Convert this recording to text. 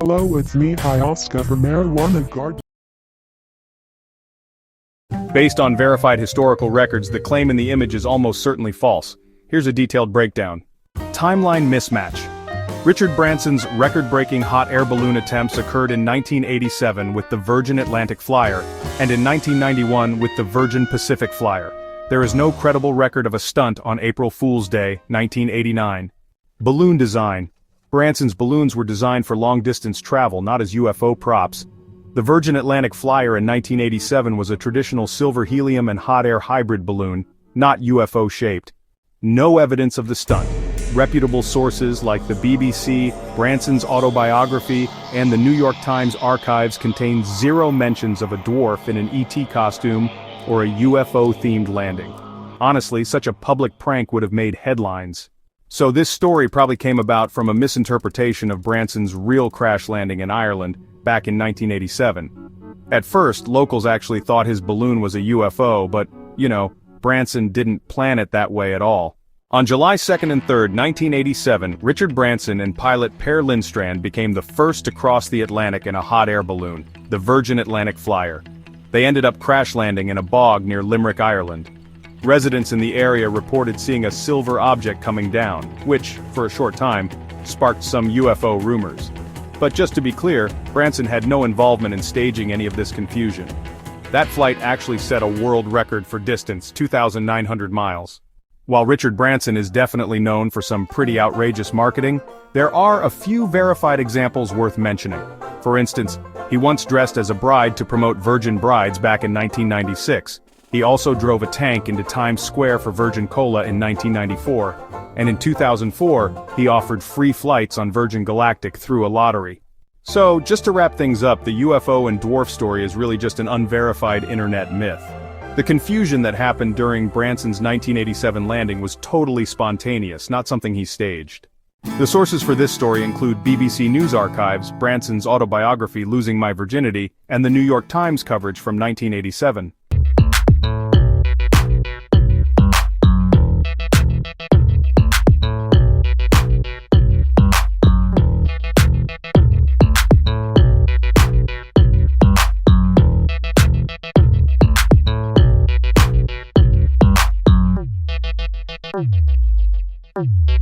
Hello, it's me, Oscar from Marijuana Garden. Based on verified historical records, the claim in the image is almost certainly false. Here's a detailed breakdown. Timeline mismatch. Richard Branson's record-breaking hot air balloon attempts occurred in 1987 with the Virgin Atlantic Flyer, and in 1991 with the Virgin Pacific Flyer. There is no credible record of a stunt on April Fool's Day, 1989. Balloon design. Branson's balloons were designed for long-distance travel, not as UFO props. The Virgin Atlantic Flyer in 1987 was a traditional silver helium and hot air hybrid balloon, not UFO-shaped. No evidence of the stunt. Reputable sources like the BBC, Branson's autobiography, and the New York Times archives contain zero mentions of a dwarf in an ET costume or a UFO-themed landing. Honestly, such a public prank would have made headlines. So this story probably came about from a misinterpretation of Branson's real crash landing in Ireland back in 1987. At first, locals actually thought his balloon was a UFO, but, Branson didn't plan it that way at all. On July 2nd and 3rd, 1987, Richard Branson and pilot Per Lindstrand became the first to cross the Atlantic in a hot air balloon, the Virgin Atlantic Flyer. They ended up crash landing in a bog near Limerick, Ireland. Residents in the area reported seeing a silver object coming down, which, for a short time, sparked some UFO rumors. But just to be clear, Branson had no involvement in staging any of this confusion. That flight actually set a world record for distance, 2,900 miles. While Richard Branson is definitely known for some pretty outrageous marketing, there are a few verified examples worth mentioning. For instance, he once dressed as a bride to promote Virgin Brides back in 1996. He also drove a tank into Times Square for Virgin Cola in 1994, and in 2004, he offered free flights on Virgin Galactic through a lottery. So, just to wrap things up, the UFO and dwarf story is really just an unverified internet myth. The confusion that happened during Branson's 1987 landing was totally spontaneous, not something he staged. The sources for this story include BBC News archives, Branson's autobiography Losing My Virginity, and the New York Times coverage from 1987. Thank you.